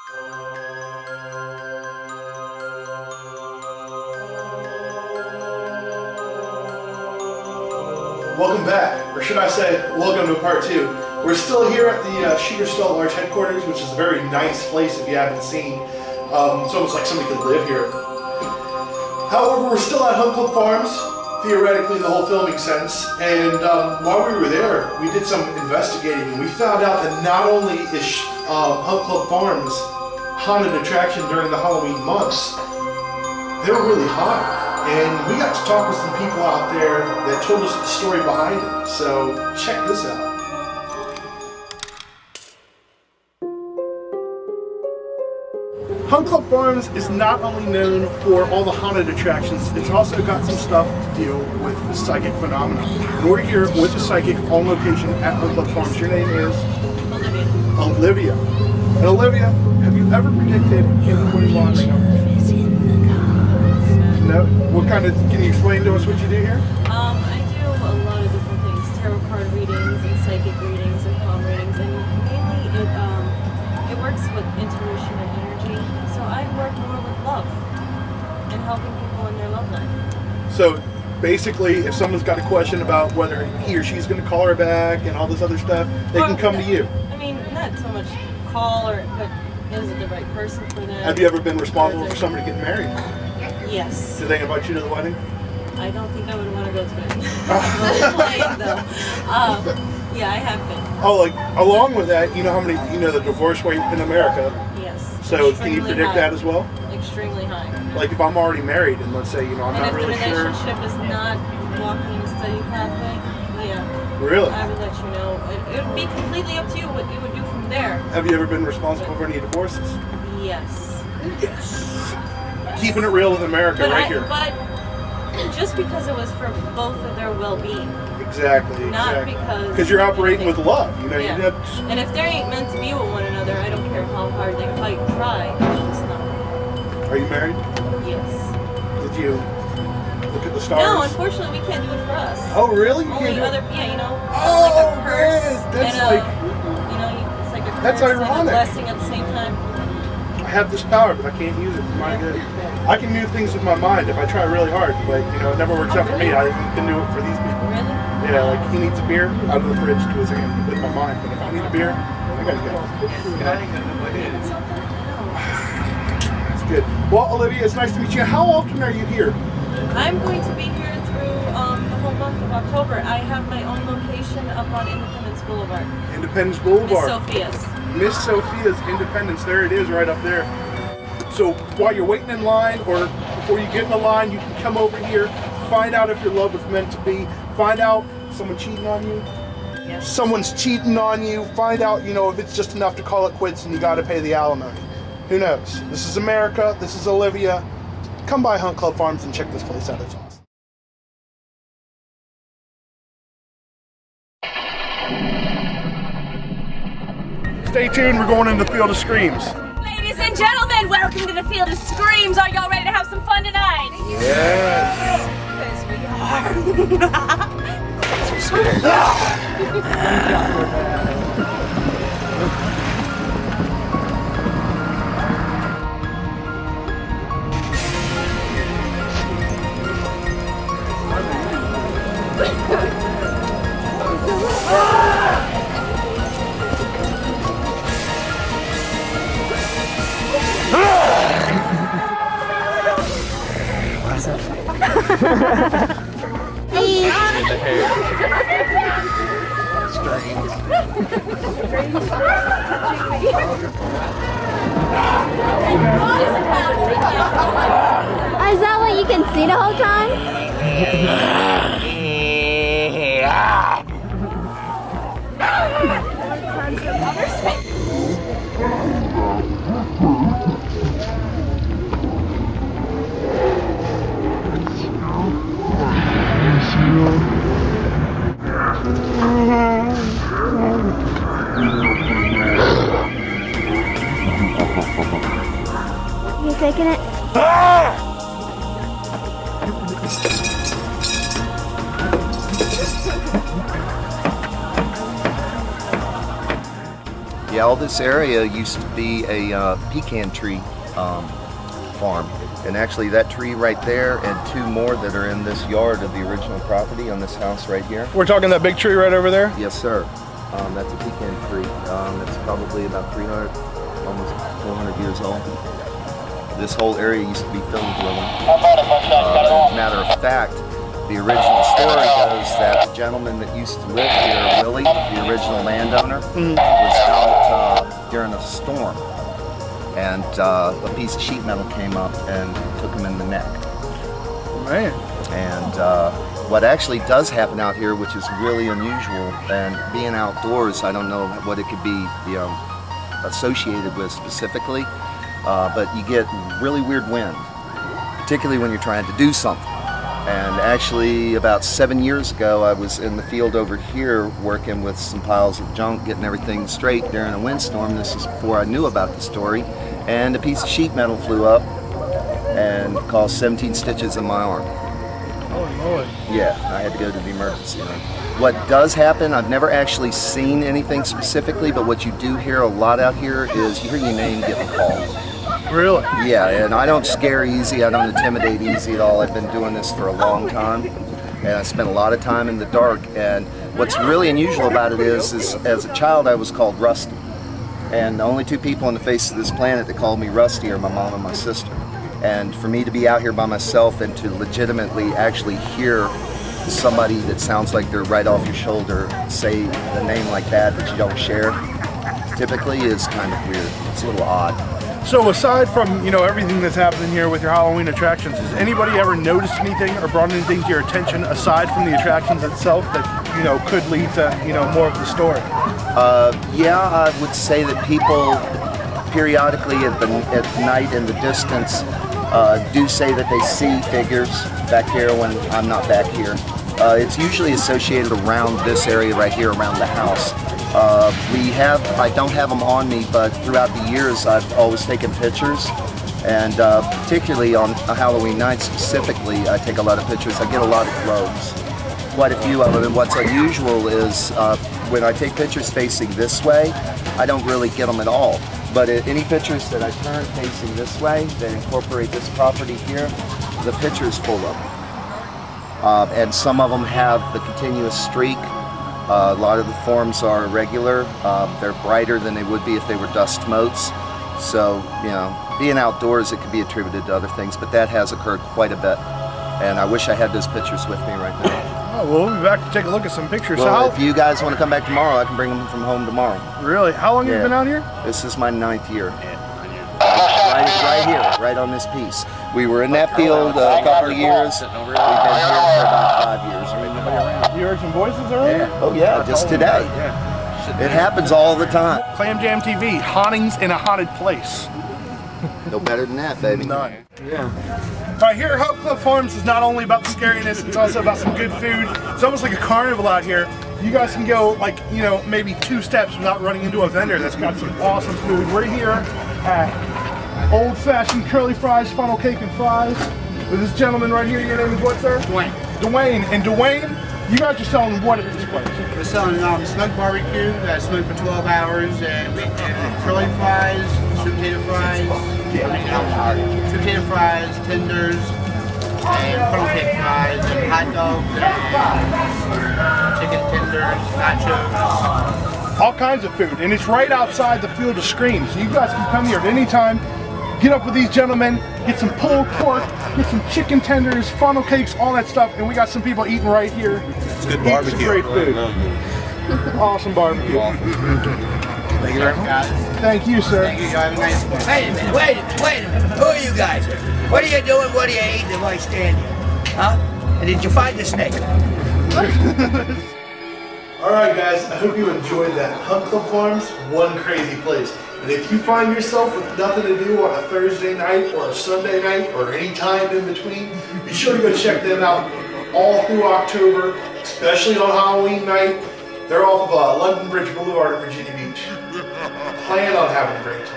Welcome back, or should I say, welcome to part 2. We're still here at the Sheeter Stelt Large headquarters, which is a very nice place if you haven't seen. It's almost like somebody could live here. However, we're still at Hunt Club Farms, theoretically in the whole filming sense, and while we were there, we did some investigating, and we found out that not only is Hunt Club Farms haunted attraction during the Halloween months, they're really haunted. And we got to talk with some people out there that told us the story behind it. So check this out. Hunt Club Farms is not only known for all the haunted attractions, it's also got some stuff to deal with the psychic phenomena. And we're here with the psychic on location at Hunt Club Farms. Your name is? Olivia. Olivia. And Olivia, have you ever predicted anybody laundering up? No? What kind of, can you explain to us what you do here? I do a lot of different things, tarot card readings and psychic readings and palm readings, and mainly it works with intuition and energy. So I work more with love and helping people in their love life. So basically, if someone's got a question about whether he or she's going to call her back and all this other stuff, they can come to you. I mean, not so much call or, but is it the right person for them? Have you ever been responsible for somebody getting married? Yes. Did they invite you to the wedding? I don't think I would want to go to it. Yeah, I have been. Oh, like along with that, you know how many, you know, the divorce rate in America. Yes. So can you predict that as well? Extremely high. Like if I'm already married and let's say, you know, I'm not really sure. And if the relationship is not walking in a steady pathway, yeah. Really? I would let you know. It would be completely up to you what you would do from there. Have you ever been responsible for any divorces? Yes. Yes. Keeping it real with America here. But just because it was for both of their well-being. Exactly. Not because you're operating with love. You know. Yeah. And if they ain't meant to be with one another, I don't care how hard they fight and try. It's not. Are you married? Yes. Did you look at the stars? No, unfortunately, we can't do it for us. Oh, really? You Only can't do other, it? yeah, you know. Oh, like a curse. man, that's and like. You know, it's like a curse that's ironic. and a blessing at the same time. I have this power, but I can't use it for my good. I can move things with my mind if I try really hard, but you know, it never works out for me. I can do it for these people. Really? Yeah, like he needs a beer, out of the fridge to his hand with my mind. But if I need a beer, I gotta go. That's good. Well, Olivia, it's nice to meet you. How often are you here? I'm going to be here through the whole month of October. I have my own location up on Independence Boulevard. Independence Boulevard. Miss Sophia's. Miss Sophia's Independence. There it is, right up there. So while you're waiting in line, or before you get in the line, you can come over here, find out if your love was meant to be, find out someone cheating on you. Yes. Someone's cheating on you, find out, you know, if it's just enough to call it quits and you got to pay the alimony. Who knows? This is America. This is Olivia. Come by Hunt Club Farms and check this place out. It's awesome. Stay tuned. We're going in the Field of Screams. Ladies and gentlemen, welcome to the Field of Screams. Are y'all ready to have some fun tonight? Yes. Because we are. Is that what you can see the whole time? You taking it? Yeah, all this area used to be a pecan tree farm. And actually that tree right there and 2 more that are in this yard of the original property on this house right here. We're talking that big tree right over there? Yes, sir. That's a pecan tree. It's probably about 300, almost 400 years old. This whole area used to be filled with them. As a matter of fact, the original story goes that the gentleman that used to live here, Willie, the original landowner, was out during a storm. And a piece of sheet metal came up and took him in the neck. Man. And what actually does happen out here, which is really unusual, and being outdoors, I don't know what it could be associated with specifically, but you get really weird wind, particularly when you're trying to do something. And actually about 7 years ago, I was in the field over here working with some piles of junk, getting everything straight during a windstorm. This is before I knew about the story. And a piece of sheet metal flew up and caused 17 stitches in my arm. Oh Lord. Yeah, I had to go to the emergency room. What does happen, I've never actually seen anything specifically, but what you do hear a lot out here is you hear your name getting called. Really? Yeah, and I don't scare easy, I don't intimidate easy at all. I've been doing this for a long time, and I spent a lot of time in the dark. And what's really unusual about it is as a child I was called Rusty. And the only 2 people on the face of this planet that called me Rusty are my mom and my sister. And for me to be out here by myself and to legitimately actually hear somebody that sounds like they're right off your shoulder say a name like that you don't share, typically is kind of weird. It's a little odd. So aside from, you know, everything that's happening here with your Halloween attractions, has anybody ever noticed anything or brought anything to your attention aside from the attractions itself that, you know, could lead to, you know, more of the story? Yeah, I would say that people periodically at night in the distance do say that they see figures back here when I'm not back here. It's usually associated around this area right here around the house. I don't have them on me, but throughout the years I've always taken pictures, and particularly on a Halloween night specifically, I take a lot of pictures. I get a lot of globes, quite a few of them, and what's unusual is when I take pictures facing this way, I don't really get them at all. But any pictures that I turn facing this way that incorporate this property here, the picture's full of them. And some of them have the continuous streak. A lot of the forms are irregular. They're brighter than they would be if they were dust motes. So, you know, being outdoors, it could be attributed to other things, but that has occurred quite a bit. And I wish I had those pictures with me right now. Oh, well, we'll be back to take a look at some pictures. Well, if you guys want to come back tomorrow, I can bring them from home tomorrow. Really? How long have you been out here? This is my 9th year. Right here, right on this piece. We were in that field a couple of years. We've been here for about 5 years. You heard some voices earlier? Yeah. Oh yeah, just today. It happens all the time. Clam Jam TV, hauntings in a haunted place. No better than that, baby. None. Yeah. All right, here at Hope Club Farms is not only about the scariness, it's also about some good food. It's almost like a carnival out here. You guys can go like, you know, maybe 2 steps without running into a vendor that's got some awesome food. We're here at old-fashioned curly fries, funnel cake and fries with this gentleman right here. Your name is what, sir? Dwayne. Dwayne. And Dwayne, you guys are selling what at this place? We're selling smoked barbecue that's smoked for 12 hours, and curly fries, sweet potato fries, sweet potato fries, tenders, and funnel cake fries, and hot dogs, and chicken tenders, nachos. All kinds of food, and it's right outside the Field of Screams. So you guys can come here at any time, get up with these gentlemen, get some pulled pork, get some chicken tenders, funnel cakes, all that stuff, and we got some people eating right here. It's good barbecue. Some great food. Awesome barbecue. Thank you very much, guys. Thank you, sir. Thank you, have a nice one. Wait a minute, wait a minute. Who are you guys? What are you doing? What are you eating? And why you stand here? Huh? And did you find the snake? Alright guys, I hope you enjoyed that. Hunt Club Farms, one crazy place. And if you find yourself with nothing to do on a Thursday night or a Sunday night or any time in between, be sure to go check them out all through October, especially on Halloween night. They're off of London Bridge Boulevard at Virginia Beach. Plan on having a great time.